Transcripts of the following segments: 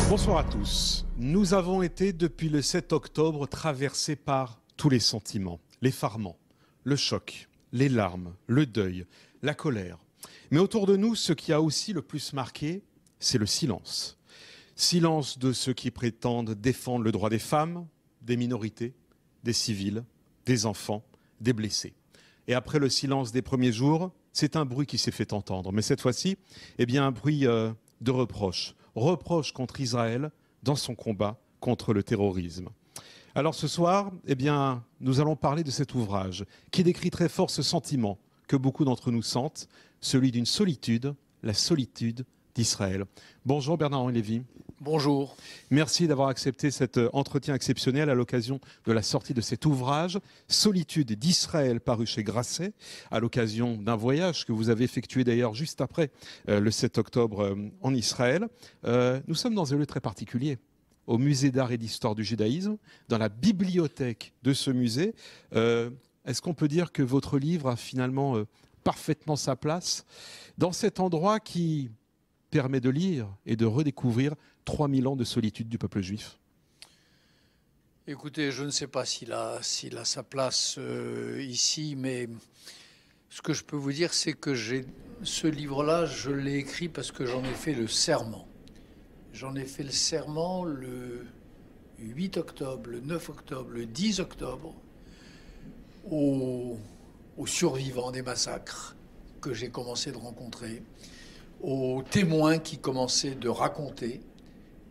Bonsoir à tous. Nous avons été depuis le 7 octobre traversés par tous les sentiments, l'effarement, le choc, les larmes, le deuil, la colère. Mais autour de nous, ce qui a aussi le plus marqué, c'est le silence. Silence de ceux qui prétendent défendre le droit des femmes, des minorités, des civils, des enfants, des blessés. Et après le silence des premiers jours, c'est un bruit qui s'est fait entendre. Mais cette fois-ci, un bruit de reproche. Reproche contre Israël dans son combat contre le terrorisme. Alors ce soir, nous allons parler de cet ouvrage qui décrit très fort ce sentiment que beaucoup d'entre nous sentent, celui d'une solitude, la solitude d'Israël. Bonjour Bernard-Henri Lévy. Bonjour. Merci d'avoir accepté cet entretien exceptionnel à l'occasion de la sortie de cet ouvrage, Solitude d'Israël, paru chez Grasset, à l'occasion d'un voyage que vous avez effectué d'ailleurs juste après le 7 octobre en Israël. Nous sommes dans un lieu très particulier, au musée d'art et d'histoire du judaïsme, dans la bibliothèque de ce musée. Est-ce qu'on peut dire que votre livre a finalement parfaitement sa place dans cet endroit qui permet de lire et de redécouvrir 3000 ans de solitude du peuple juif? Écoutez, je ne sais pas s'il a sa place ici, mais ce que je peux vous dire, c'est que ce livre-là, je l'ai écrit parce que j'en ai fait le serment. J'en ai fait le serment le 8 octobre, le 9 octobre, le 10 octobre, aux survivants des massacres que j'ai commencé de rencontrer, aux témoins qui commençaient de raconter,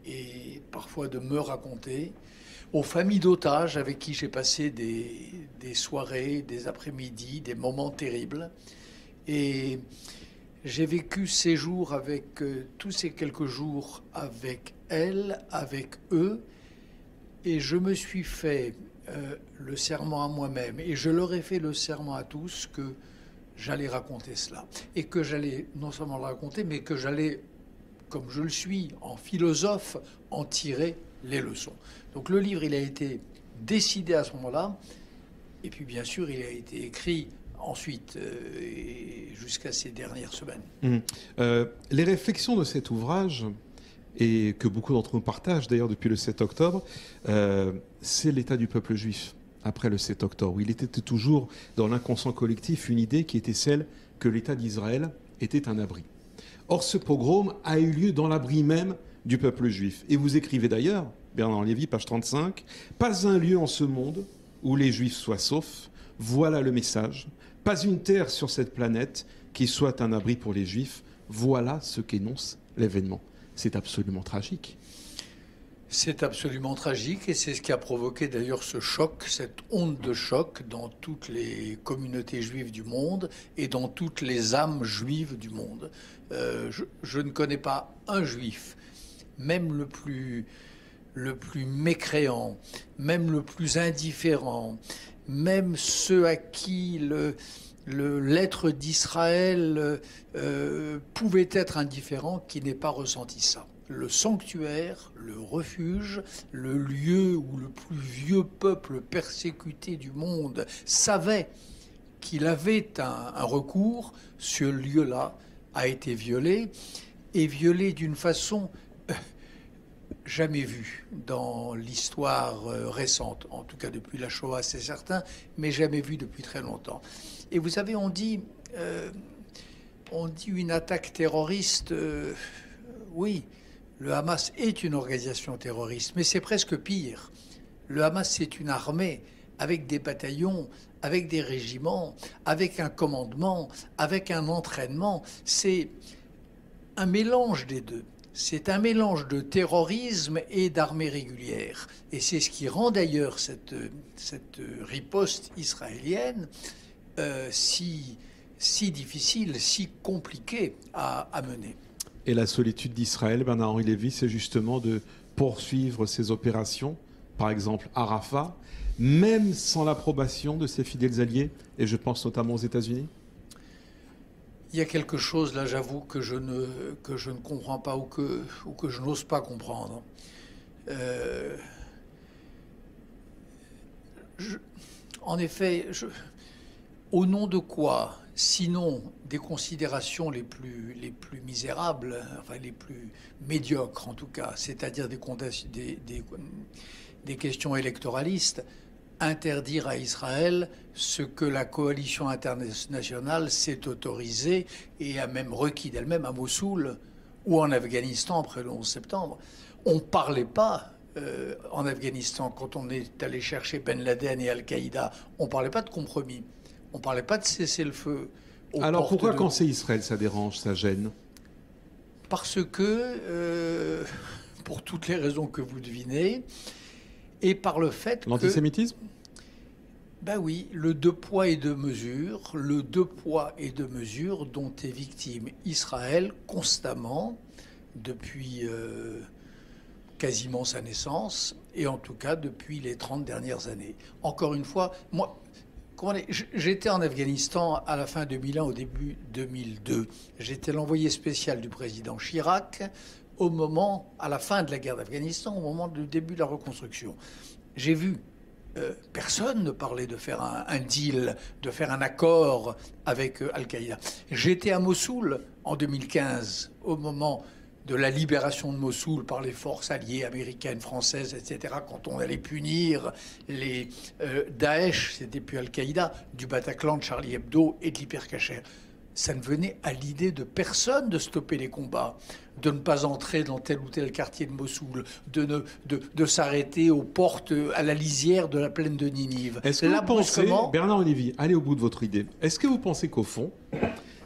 et parfois de me raconter, aux familles d'otages avec qui j'ai passé des soirées, des après-midi, des moments terribles. Et j'ai vécu ces jours avec, tous ces quelques jours avec elles, avec eux, et je me suis fait le serment à moi-même, et je leur ai fait le serment à tous que j'allais raconter cela. Et que j'allais non seulement le raconter, mais que j'allais, comme je le suis, en philosophe, en tirer les leçons. Donc le livre, il a été décidé à ce moment-là, et puis bien sûr, il a été écrit ensuite, jusqu'à ces dernières semaines. Les réflexions de cet ouvrage, et que beaucoup d'entre nous partagent d'ailleurs depuis le 7 octobre, c'est l'état du peuple juif. Après le 7 octobre, il était toujours dans l'inconscient collectif une idée qui était celle que l'État d'Israël était un abri. Or, ce pogrom a eu lieu dans l'abri même du peuple juif. Et vous écrivez d'ailleurs, Bernard Lévy, page 35, « Pas un lieu en ce monde où les Juifs soient saufs. Voilà le message. Pas une terre sur cette planète qui soit un abri pour les Juifs. Voilà ce qu'énonce l'événement. » C'est absolument tragique. C'est absolument tragique et c'est ce qui a provoqué d'ailleurs ce choc, cette onde de choc dans toutes les communautés juives du monde et dans toutes les âmes juives du monde. Je ne connais pas un juif, même le plus mécréant, même le plus indifférent, même ceux à qui l'être d'Israël pouvait être indifférent, qui n'ait pas ressenti ça. Le sanctuaire, le refuge, le lieu où le plus vieux peuple persécuté du monde savait qu'il avait un recours, ce lieu-là a été violé, et violé d'une façon jamais vue dans l'histoire récente, en tout cas depuis la Shoah, c'est certain, mais jamais vue depuis très longtemps. Et vous savez, on dit une attaque terroriste, oui, le Hamas est une organisation terroriste, mais c'est presque pire. Le Hamas, c'est une armée avec des bataillons, avec des régiments, avec un commandement, avec un entraînement. C'est un mélange des deux. C'est un mélange de terrorisme et d'armée régulière. Et c'est ce qui rend d'ailleurs cette riposte israélienne si difficile, si compliquée à mener. Et la solitude d'Israël, Bernard-Henri Lévy, c'est justement de poursuivre ses opérations, par exemple à Rafah, même sans l'approbation de ses fidèles alliés, et je pense notamment aux États-Unis? Il y a quelque chose, là, j'avoue, que je ne comprends pas ou que je n'ose pas comprendre. En effet, Au nom de quoi? Sinon des considérations les plus misérables, enfin les plus médiocres en tout cas, c'est-à-dire des questions électoralistes, interdire à Israël ce que la coalition internationale s'est autorisée et a même requis d'elle-même à Mossoul ou en Afghanistan après le 11 septembre. On ne parlait pas en Afghanistan, quand on est allé chercher Ben Laden et Al-Qaïda, on ne parlait pas de compromis. On ne parlait pas de cessez-le-feu. Alors pourquoi quand c'est Israël ça dérange, ça gêne? Parce que, pour toutes les raisons que vous devinez, et par le fait que... L'antisémitisme? Ben oui, le deux poids et deux mesures, le deux poids et deux mesures dont est victime Israël constamment depuis quasiment sa naissance, et en tout cas depuis les 30 dernières années. Encore une fois, moi... J'étais en Afghanistan à la fin 2001, au début 2002. J'étais l'envoyé spécial du président Chirac à la fin de la guerre d'Afghanistan, au moment du début de la reconstruction. J'ai vu personne ne parlait de faire un deal, de faire un accord avec Al-Qaïda. J'étais à Mossoul en 2015, au moment de la libération de Mossoul par les forces alliées américaines, françaises, etc., quand on allait punir les Daesh, c'était plus Al-Qaïda, du Bataclan, de Charlie Hebdo et de l'Hypercacher. Ça ne venait à l'idée de personne de stopper les combats, de ne pas entrer dans tel ou tel quartier de Mossoul, de s'arrêter aux portes, à la lisière de la plaine de Ninive. Est-ce que vous pensez, Bernard Olivier, allez au bout de votre idée, est-ce que vous pensez qu'au fond,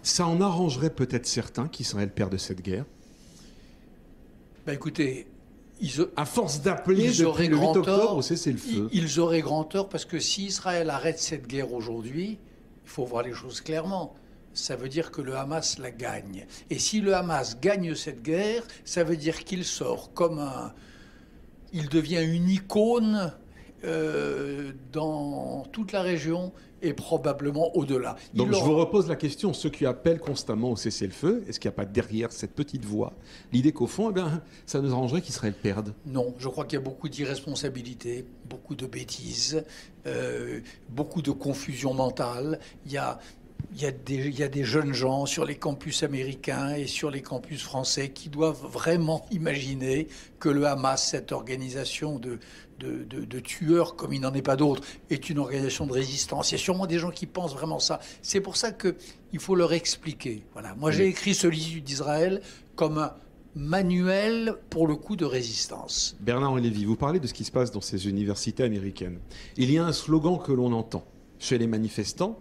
ça en arrangerait peut-être certains qu'Israël perde cette guerre? Ben écoutez, à force d'appeler depuis le 8 octobre au cessez-le-feu. Ils auraient grand tort parce que si Israël arrête cette guerre aujourd'hui, il faut voir les choses clairement. Ça veut dire que le Hamas la gagne. Et si le Hamas gagne cette guerre, ça veut dire qu'il sort comme un... Il devient une icône dans toute la région et probablement au-delà. Donc je vous repose la question, ceux qui appellent constamment au cessez-le-feu, est-ce qu'il n'y a pas derrière cette petite voix l'idée qu'au fond, eh bien, ça nous arrangerait qu'Israël perde? Non, je crois qu'il y a beaucoup d'irresponsabilité, beaucoup de bêtises, beaucoup de confusion mentale. Il y a des jeunes gens sur les campus américains et sur les campus français qui doivent vraiment imaginer que le Hamas, cette organisation de tueurs comme il n'en est pas d'autres, est une organisation de résistance. Il y a sûrement des gens qui pensent vraiment ça. C'est pour ça qu'il faut leur expliquer. Voilà. Moi, j'ai écrit ce livre d'Israël comme un manuel, pour le coup, de résistance. Bernard Lévy, vous parlez de ce qui se passe dans ces universités américaines. Il y a un slogan que l'on entend chez les manifestants.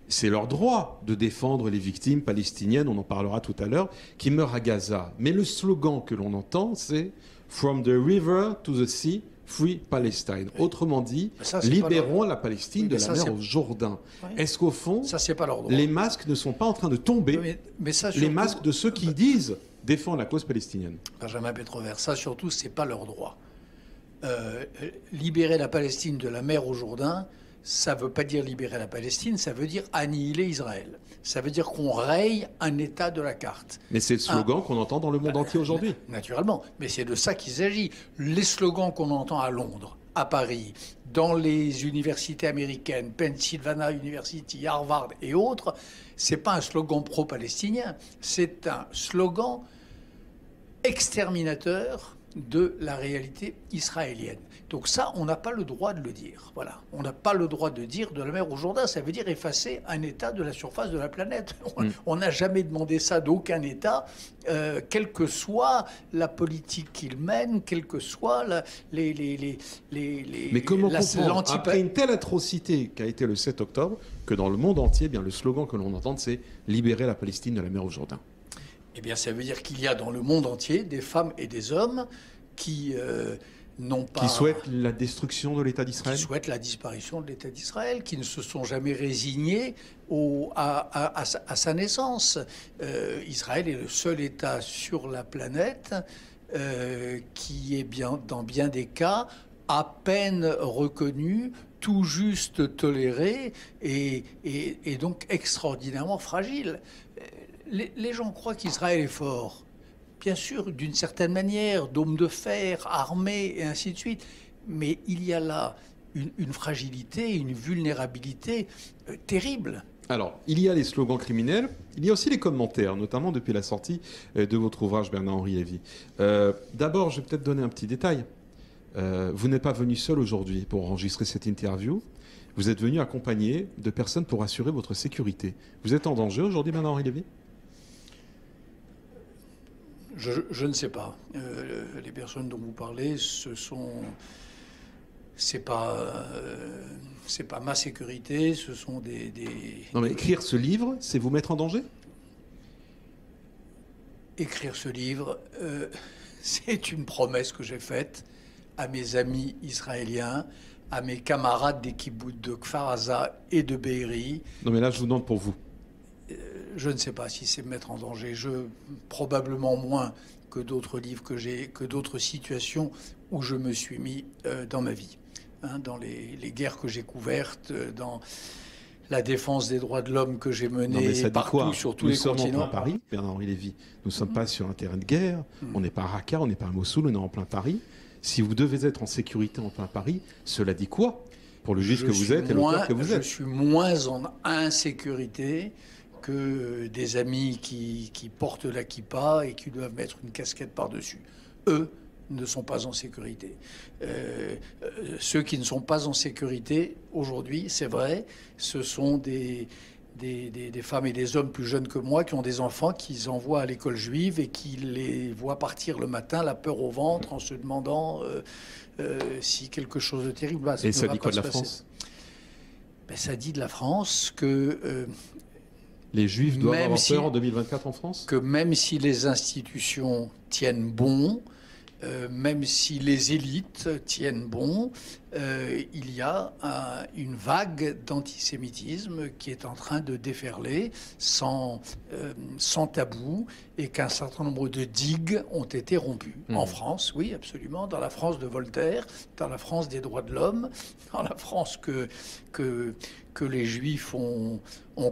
C'est leur droit de défendre les victimes palestiniennes, on en parlera tout à l'heure, qui meurent à Gaza. Mais le slogan que l'on entend, c'est « From the river to the sea, free Palestine ». Autrement dit, libérons la Palestine de la mer au Jourdain. Oui. Est-ce qu'au fond, ça, c'est pas leur droit. Les masques ne sont pas en train de tomber, mais ça, surtout, les masques de ceux qui disent défendre la cause palestinienne? Benjamin Pétrovert, ça surtout, c'est pas leur droit. Libérer la Palestine de la mer au Jourdain, ça ne veut pas dire libérer la Palestine, ça veut dire annihiler Israël. Ça veut dire qu'on raye un État de la carte. Mais c'est le slogan qu'on entend dans le monde entier aujourd'hui. Naturellement, mais c'est de ça qu'il s'agit. Les slogans qu'on entend à Londres, à Paris, dans les universités américaines, Pennsylvania University, Harvard et autres, c'est pas un slogan pro-palestinien, c'est un slogan exterminateur de la réalité israélienne. Donc ça, on n'a pas le droit de le dire. Voilà. On n'a pas le droit de dire de la mer au Jourdain. Ça veut dire effacer un État de la surface de la planète. On n'a jamais demandé ça d'aucun État, quelle que soit la politique qu'il mène, quelle que soit Mais comment comprendre, après une telle atrocité qu'a été le 7 octobre, que dans le monde entier, eh bien, le slogan que l'on entend, c'est « Libérer la Palestine de la mer au Jourdain ». Eh bien, ça veut dire qu'il y a dans le monde entier des femmes et des hommes qui qui souhaitent la destruction de l'État d'Israël, qui souhaitent la disparition de l'État d'Israël, qui ne se sont jamais résignés à sa naissance. Israël est le seul État sur la planète qui est dans bien des cas à peine reconnu, tout juste toléré et donc extraordinairement fragile. Les gens croient qu'Israël est fort. Bien sûr, d'une certaine manière, dôme de fer, armée, et ainsi de suite. Mais il y a là une fragilité, une vulnérabilité terrible. Alors, il y a les slogans criminels, il y a aussi les commentaires, notamment depuis la sortie de votre ouvrage, Bernard-Henri Lévy. D'abord, je vais peut-être donner un petit détail. Vous n'êtes pas venu seul aujourd'hui pour enregistrer cette interview. Vous êtes venu accompagné de personnes pour assurer votre sécurité. Vous êtes en danger aujourd'hui, Bernard-Henri Lévy ? Je ne sais pas. Les personnes dont vous parlez, c'est pas ma sécurité, ce sont des... Non mais écrire ce livre, c'est vous mettre en danger ? Écrire ce livre, c'est une promesse que j'ai faite à mes amis israéliens, à mes camarades des kibboutz de Kfar Aza et de Be'eri. Non mais là, je vous demande pour vous. Je ne sais pas si c'est me mettre en danger. Probablement moins que d'autres livres que d'autres situations où je me suis mis dans ma vie. Dans les guerres que j'ai couvertes, dans la défense des droits de l'homme que j'ai menée partout sur tous les continents. Nous sommes en plein Paris, Bernard-Henri Lévy. Nous ne sommes pas sur un terrain de guerre. On n'est pas à Raqqa, on n'est pas à Mossoul, on est en plein Paris. Si vous devez être en sécurité en plein Paris, cela dit quoi pour le juge que vous êtes et l'auteur que vous êtes ? Je suis moins en insécurité que des amis qui portent la kippa et qui doivent mettre une casquette par-dessus. Eux ne sont pas en sécurité. Ceux qui ne sont pas en sécurité aujourd'hui, c'est vrai, ce sont des femmes et des hommes plus jeunes que moi qui ont des enfants qu'ils envoient à l'école juive et qui les voient partir le matin, la peur au ventre, en se demandant si quelque chose de terrible va se passer. Et ça dit quoi de la France ? Ça dit de la France que... les Juifs doivent avoir peur en 2024 en France ? Que même si les institutions tiennent bon, même si les élites tiennent bon, il y a une vague d'antisémitisme qui est en train de déferler sans tabou et qu'un certain nombre de digues ont été rompues. En France, oui, absolument, dans la France de Voltaire, dans la France des droits de l'homme, dans la France que les Juifs ont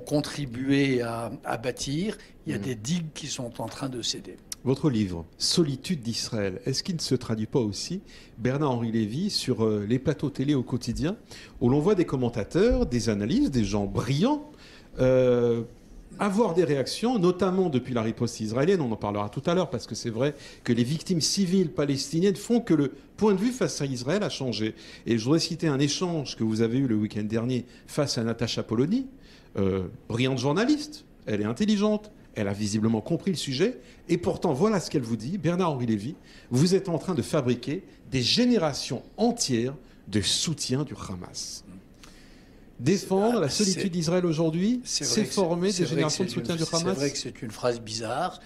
contribué à bâtir, il y a des digues qui sont en train de céder. Votre livre, Solitude d'Israël, est-ce qu'il ne se traduit pas aussi, Bernard-Henri Lévy, sur les plateaux télé au quotidien, où l'on voit des commentateurs, des analystes, des gens brillants, avoir des réactions, notamment depuis la riposte israélienne, on en parlera tout à l'heure, parce que c'est vrai que les victimes civiles palestiniennes font que le point de vue face à Israël a changé. Et je voudrais citer un échange que vous avez eu le week-end dernier face à Natacha Polony, brillante journaliste, elle est intelligente, elle a visiblement compris le sujet, et pourtant, voilà ce qu'elle vous dit. Bernard-Henri Lévy, vous êtes en train de fabriquer des générations entières de soutien du Hamas. Défendre la solitude d'Israël aujourd'hui, c'est former des générations de soutien du Hamas. C'est vrai que c'est une phrase bizarre,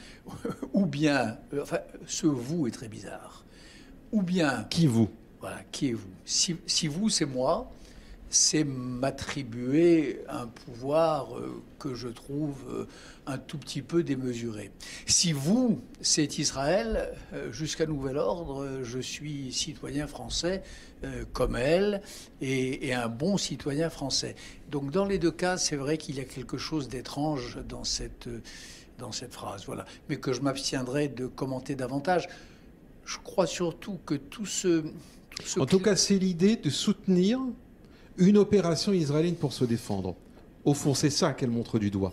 ou bien, enfin, ce vous est très bizarre, ou bien... Qui vous ? Voilà, qui est vous ? Si vous, c'est moi, c'est m'attribuer un pouvoir que je trouve un tout petit peu démesuré. Si vous, c'est Israël, jusqu'à nouvel ordre, je suis citoyen français comme elle et un bon citoyen français. Donc dans les deux cas, c'est vrai qu'il y a quelque chose d'étrange dans cette phrase. Voilà. Mais que je m'abstiendrai de commenter davantage. Je crois surtout que tout ce en tout cas, c'est l'idée de soutenir une opération israélienne pour se défendre. Au fond, c'est ça qu'elle montre du doigt.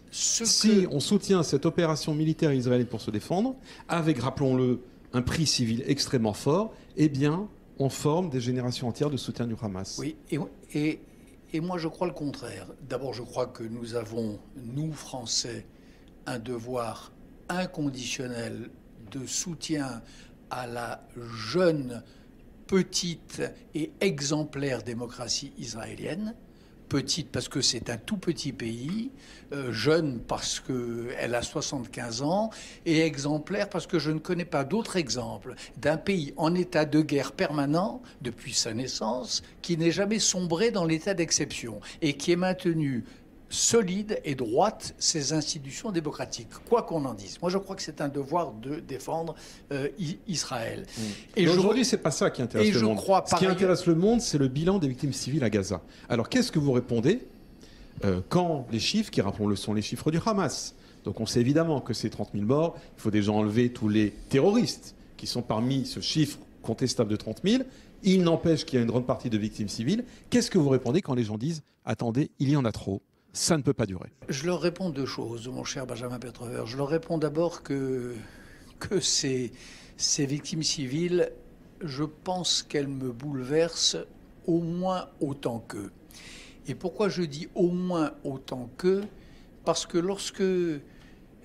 Si on soutient cette opération militaire israélienne pour se défendre, avec, rappelons-le, un prix civil extrêmement fort, eh bien, on forme des générations entières de soutien du Hamas. Oui, et moi je crois le contraire. D'abord, je crois que nous avons, nous Français, un devoir inconditionnel de soutien à la jeune, petite et exemplaire démocratie israélienne. Petite parce que c'est un tout petit pays, jeune parce qu'elle a 75 ans, et exemplaire parce que je ne connais pas d'autre exemple d'un pays en état de guerre permanent depuis sa naissance, qui n'est jamais sombré dans l'état d'exception et qui est maintenu solide et droite ses institutions démocratiques, quoi qu'on en dise. Moi, je crois que c'est un devoir de défendre Israël. Et aujourd'hui, c'est pas ça qui intéresse le monde. Ce qui intéresse le monde, c'est le bilan des victimes civiles à Gaza. Alors, qu'est-ce que vous répondez quand les chiffres, qui rappelons-le, sont les chiffres du Hamas. Donc, on sait évidemment que c'est 30 000 morts. Il faut déjà enlever tous les terroristes qui sont parmi ce chiffre contestable de 30 000. Il n'empêche qu'il y a une grande partie de victimes civiles. Qu'est-ce que vous répondez quand les gens disent « Attendez, il y en a trop, ça ne peut pas durer ». Je leur réponds deux choses, mon cher Benjamin Petrover. Je leur réponds d'abord que ces victimes civiles, je pense qu'elles me bouleversent au moins autant qu'eux. Et pourquoi je dis au moins autant qu'eux? Parce que lorsque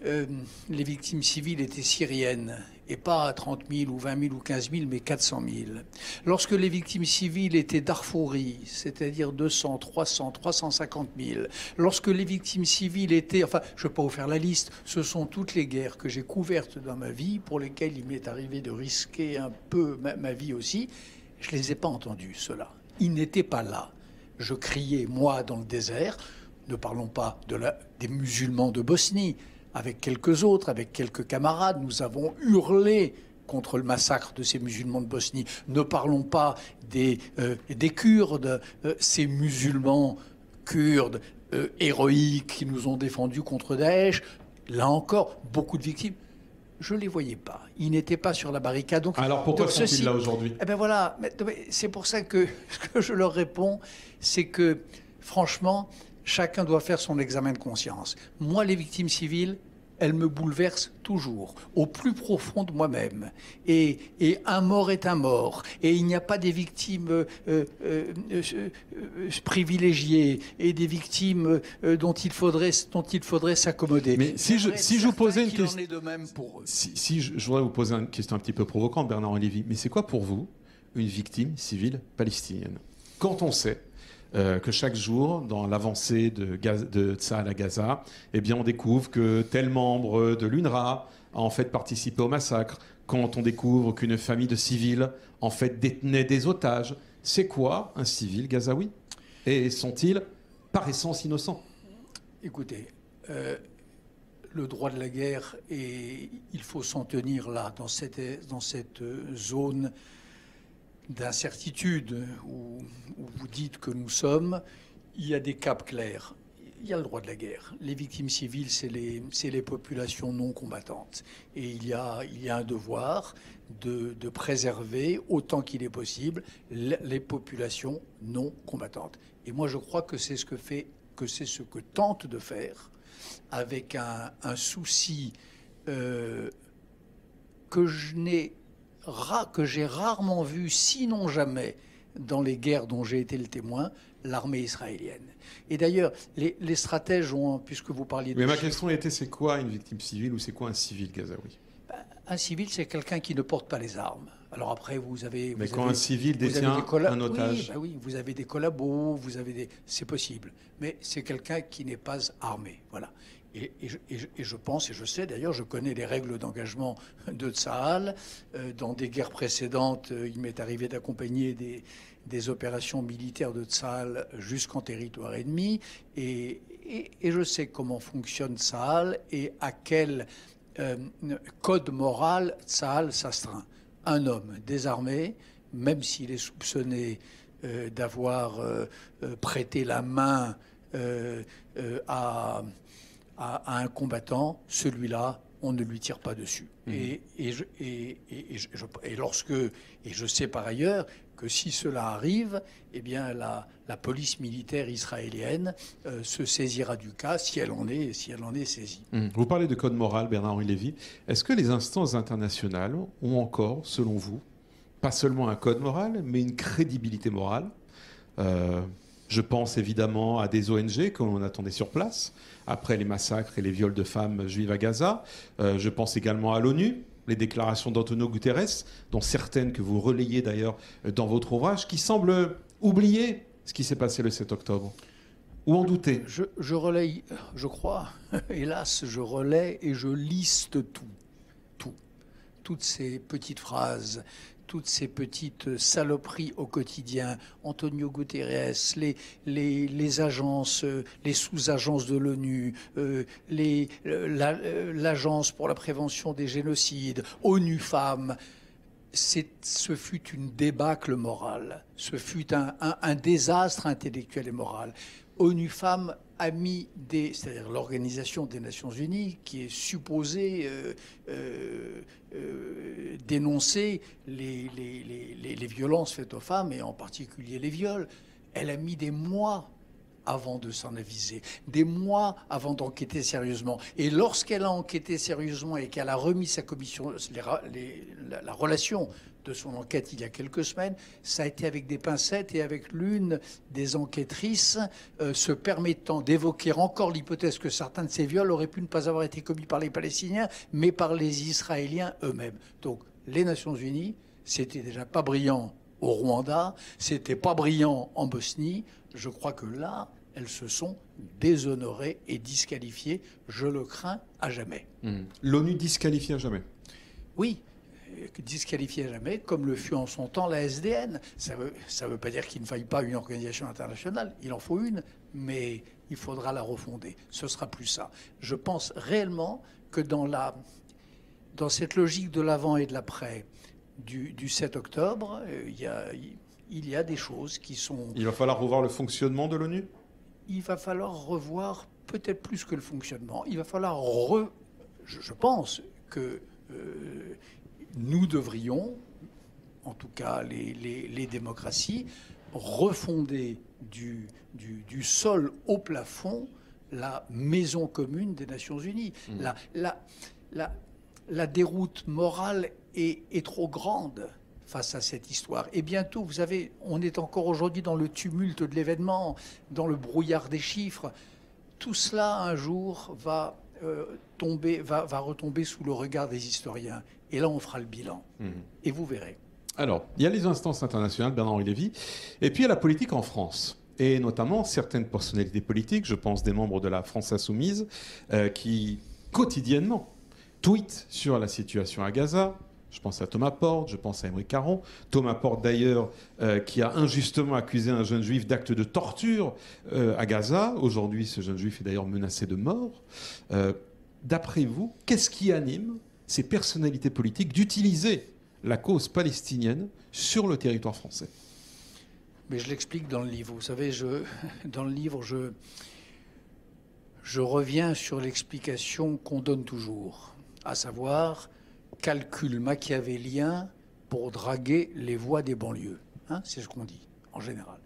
les victimes civiles étaient syriennes, et pas 30 000 ou 20 000 ou 15 000, mais 400 000. Lorsque les victimes civiles étaient darfouries, c'est-à-dire 200, 300, 350 000. Lorsque les victimes civiles étaient... Enfin, je ne vais pas vous faire la liste. Ce sont toutes les guerres que j'ai couvertes dans ma vie, pour lesquelles il m'est arrivé de risquer un peu ma vie aussi. Je ne les ai pas entendus, ceux-là. Ils n'étaient pas là. Je criais, moi, dans le désert. Ne parlons pas des musulmans de Bosnie. Avec quelques autres, avec quelques camarades, nous avons hurlé contre le massacre de ces musulmans de Bosnie. Ne parlons pas des Kurdes, ces musulmans kurdes héroïques qui nous ont défendus contre Daesh. Là encore, beaucoup de victimes. Je ne les voyais pas. Ils n'étaient pas sur la barricade. Donc, alors pourquoi sont-ils là aujourd'hui? Eh bien voilà, c'est pour ça que ce que je leur réponds, c'est que franchement, chacun doit faire son examen de conscience. Moi, les victimes civiles, elles me bouleversent toujours, au plus profond de moi-même. Et un mort est un mort. Et il n'y a pas des victimes privilégiées et des victimes dont il faudrait s'accommoder. Mais si je vous posais une question, en est de même pour eux. Si je voudrais vous poser une question un petit peu provocante, Bernard-Henri Lévy, mais c'est quoi pour vous une victime civile palestinienne? Quand on sait que chaque jour, dans l'avancée de Tsahal à Gaza, eh bien, on découvre que tel membre de l'UNRWA a en fait participé au massacre, quand on découvre qu'une famille de civils en fait détenait des otages. C'est quoi un civil gazaoui? Et sont-ils par essence innocents? Écoutez, le droit de la guerre, et il faut s'en tenir là, dans cette zone d'incertitude où vous dites que nous sommes, il y a des caps clairs. Il y a le droit de la guerre. Les victimes civiles, c'est les populations non combattantes. Et il y a un devoir de préserver, autant qu'il est possible, les populations non combattantes. Et moi, je crois que c'est ce que tente de faire, avec un souci que j'ai rarement vu, sinon jamais, dans les guerres dont j'ai été le témoin, l'armée israélienne. Et d'ailleurs, les stratèges ont, puisque vous parliez de... Mais ma question était, c'est quoi une victime civile ou c'est quoi un civil gazaoui? Un civil, c'est quelqu'un qui ne porte pas les armes. Alors après, vous avez... Mais quand un civil détient un otage... Oui, vous avez des collabos, c'est possible. Mais c'est quelqu'un qui n'est pas armé, voilà. Et je pense, et je sais d'ailleurs, je connais les règles d'engagement de Tsahal. Dans des guerres précédentes, il m'est arrivé d'accompagner des opérations militaires de Tsahal jusqu'en territoire ennemi. Et je sais comment fonctionne Tsahal et à quel code moral Tsahal s'astreint. Un homme désarmé, même s'il est soupçonné d'avoir prêté la main à un combattant, celui-là, on ne lui tire pas dessus. Et je sais par ailleurs que si cela arrive, eh bien la police militaire israélienne se saisira du cas si elle en est saisie. Vous parlez de code moral, Bernard-Henri Lévy. Est-ce que les instances internationales ont encore, selon vous, pas seulement un code moral, mais une crédibilité morale? Je pense évidemment à des ONG que l'on attendait sur place, après les massacres et les viols de femmes juives à Gaza. Je pense également à l'ONU, les déclarations d'Antonio Guterres, dont certaines que vous relayez d'ailleurs dans votre ouvrage, qui semblent oublier ce qui s'est passé le 7 octobre. Ou en douter? Je relaye, je crois, hélas, je relaie et je liste tout. Toutes ces petites phrases, toutes ces petites saloperies au quotidien, Antonio Guterres, les agences, les sous-agences de l'ONU, l'agence pour la prévention des génocides, ONU Femmes, ce fut une débâcle morale, ce fut un désastre intellectuel et moral. ONU Femmes a mis c'est-à-dire l'Organisation des Nations Unies, qui est supposée dénoncer les violences faites aux femmes, et en particulier les viols. Elle a mis des mois avant de s'en aviser, des mois avant d'enquêter sérieusement. Et lorsqu'elle a enquêté sérieusement et qu'elle a remis sa commission, la relation de son enquête il y a quelques semaines, ça a été avec des pincettes et avec l'une des enquêtrices se permettant d'évoquer encore l'hypothèse que certains de ces viols auraient pu ne pas avoir été commis par les Palestiniens, mais par les Israéliens eux-mêmes. Donc les Nations Unies, c'était déjà pas brillant au Rwanda, c'était pas brillant en Bosnie. Je crois que là, elles se sont déshonorées et disqualifiées. Je le crains à jamais. L'ONU disqualifie à jamais. Oui, disqualifiée à jamais, comme le fut en son temps la SDN. Ça veut pas dire qu'il ne faille pas une organisation internationale. Il en faut une, mais il faudra la refonder. Ce sera plus ça. Je pense réellement que dans cette logique de l'avant et de l'après du 7 octobre, il y a des choses qui sont... Il va falloir revoir le fonctionnement de l'ONU ? Il va falloir revoir peut-être plus que le fonctionnement. Il va falloir je pense que nous devrions, en tout cas les démocraties, refonder du sol au plafond la maison commune des Nations Unies. La déroute morale est trop grande face à cette histoire. Et bientôt, vous savez, on est encore aujourd'hui dans le tumulte de l'événement, dans le brouillard des chiffres. Tout cela, un jour, va retomber sous le regard des historiens. Et là, on fera le bilan. Et vous verrez. Alors, il y a les instances internationales, Bernard-Henri Lévy, et puis il y a la politique en France. Et notamment certaines personnalités politiques, je pense des membres de la France Insoumise, qui quotidiennement tweetent sur la situation à Gaza. Je pense à Thomas Porte, je pense à Aymeric Caron. Thomas Porte, d'ailleurs, qui a injustement accusé un jeune juif d'acte de torture à Gaza. Aujourd'hui, ce jeune juif est d'ailleurs menacé de mort. D'après vous, qu'est-ce qui anime ces personnalités politiques d'utiliser la cause palestinienne sur le territoire français ? Mais je l'explique dans le livre. Vous savez, dans le livre, je reviens sur l'explication qu'on donne toujours, à savoir calcul machiavélien pour draguer les voix des banlieues. C'est ce qu'on dit, en général.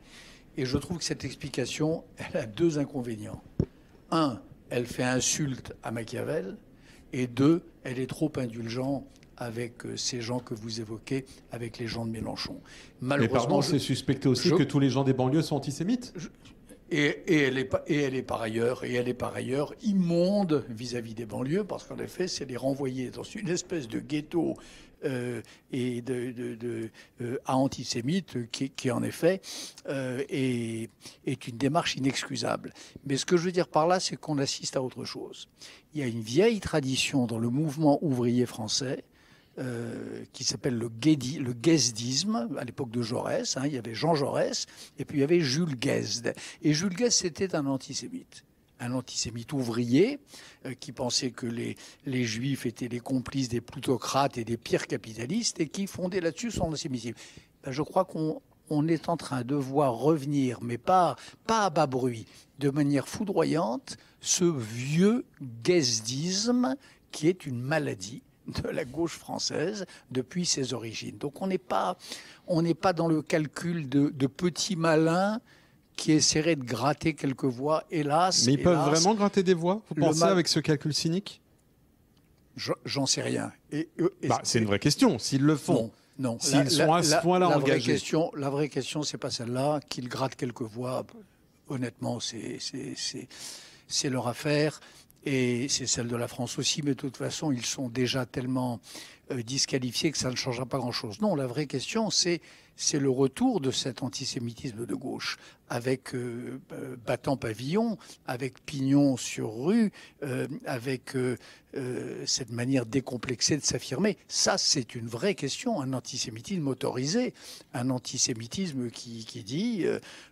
Et je trouve que cette explication, elle a deux inconvénients. Un, elle fait insulte à Machiavel. Et deux, elle est trop indulgente avec ces gens que vous évoquez, avec les gens de Mélenchon. Malheureusement, mais pardon, c'est suspecté aussi que tous les gens des banlieues sont antisémites ? Et elle est par ailleurs immonde vis-à-vis des banlieues, parce qu'en effet, c'est les renvoyer dans une espèce de ghetto à antisémites qui en effet est une démarche inexcusable. Mais ce que je veux dire par là, c'est qu'on assiste à autre chose. Il y a une vieille tradition dans le mouvement ouvrier français qui s'appelle le guesdisme, à l'époque de Jaurès. Il y avait Jean Jaurès, et puis il y avait Jules Guesde. Et Jules Guesde, c'était un antisémite ouvrier qui pensait que les Juifs étaient les complices des plutocrates et des pires capitalistes, et qui fondait là-dessus son antisémitisme. Je crois qu'on est en train de voir revenir, mais pas à bas bruit, de manière foudroyante, ce vieux guesdisme qui est une maladie de la gauche française depuis ses origines. Donc on n'est pas dans le calcul de petits malins qui essaieraient de gratter quelques voix, hélas. Mais ils peuvent vraiment gratter des voix, vous pensez, avec ce calcul cynique ? J'en sais rien. C'est une vraie question, s'ils le font. Non. S'ils sont à ce point-là engagés. La vraie question, c'est pas celle-là. Qu'ils grattent quelques voix, honnêtement, c'est leur affaire. Et c'est celle de la France aussi, mais de toute façon, ils sont déjà tellement disqualifiés que ça ne changera pas grand-chose. Non, la vraie question, c'est le retour de cet antisémitisme de gauche, avec battant pavillon, avec pignon sur rue, avec cette manière décomplexée de s'affirmer. Ça, c'est une vraie question, un antisémitisme autorisé, un antisémitisme qui dit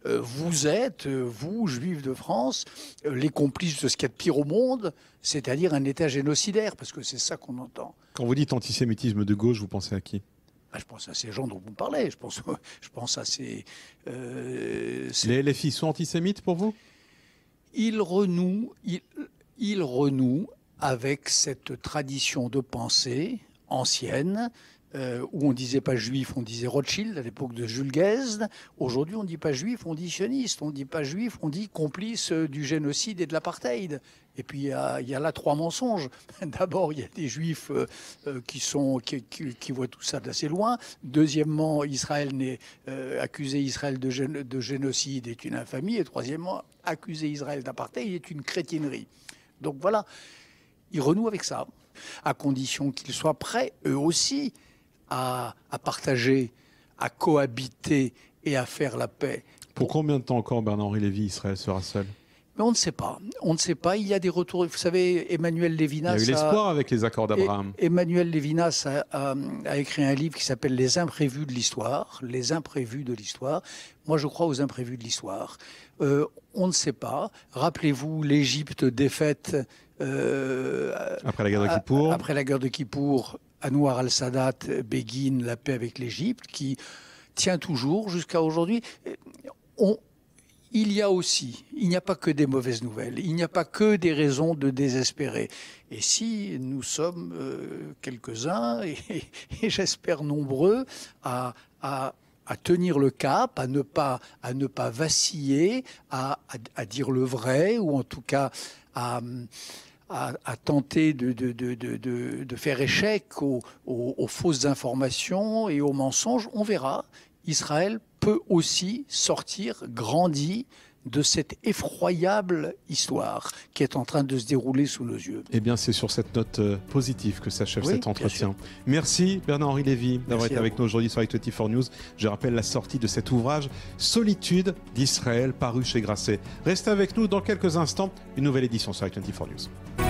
vous êtes, vous, juifs de France, les complices de ce qu'il y a de pire au monde, c'est-à-dire un État génocidaire, parce que c'est ça qu'on entend. Quand vous dites antisémitisme de gauche, vous pensez à qui ? Je pense à ces gens dont vous parlez. Je pense à ces... Les LFI sont antisémites pour vous ? il renoue avec cette tradition de pensée ancienne, où on ne disait pas juif, on disait Rothschild à l'époque de Jules Guesde. Aujourd'hui, on ne dit pas juif, on dit sioniste. On ne dit pas juif, on dit complice du génocide et de l'apartheid. Et puis, il y a là 3 mensonges. D'abord, il y a des juifs qui voient tout ça d'assez loin. Deuxièmement, accuser Israël de génocide est une infamie. Et troisièmement, accuser Israël d'apartheid est une crétinerie. Donc voilà, ils renouent avec ça, à condition qu'ils soient prêts, eux aussi, à partager, à cohabiter et à faire la paix. Pour combien de temps encore, Bernard-Henri Lévy, Israël sera seul? Mais on ne sait pas. On ne sait pas. Il y a des retours. Vous savez, Emmanuel Levinas... Il y a eu l'espoir avec les accords d'Abraham. Emmanuel Levinas a écrit un livre qui s'appelle « Les imprévus de l'histoire ». Les imprévus de l'histoire. Moi, je crois aux imprévus de l'histoire. On ne sait pas. Rappelez-vous l'Égypte défaite... après la guerre de Kippour. Après la guerre de Kippour, Anwar al-Sadat, Begin, la paix avec l'Égypte, qui tient toujours jusqu'à aujourd'hui. Il n'y a pas que des mauvaises nouvelles, il n'y a pas que des raisons de désespérer. Et si nous sommes quelques-uns, et j'espère nombreux, à tenir le cap, à ne pas vaciller, à dire le vrai, ou en tout cas à tenter de faire échec aux fausses informations et aux mensonges, on verra. Israël peut aussi sortir grandi de cette effroyable histoire qui est en train de se dérouler sous nos yeux. Eh bien, c'est sur cette note positive que s'achève cet entretien. Merci Bernard-Henri Lévy d'avoir été avec nous aujourd'hui sur Actuality4 News. Je rappelle la sortie de cet ouvrage « Solitude d'Israël » paru chez Grasset. Restez avec nous dans quelques instants, une nouvelle édition sur Actuality4 News.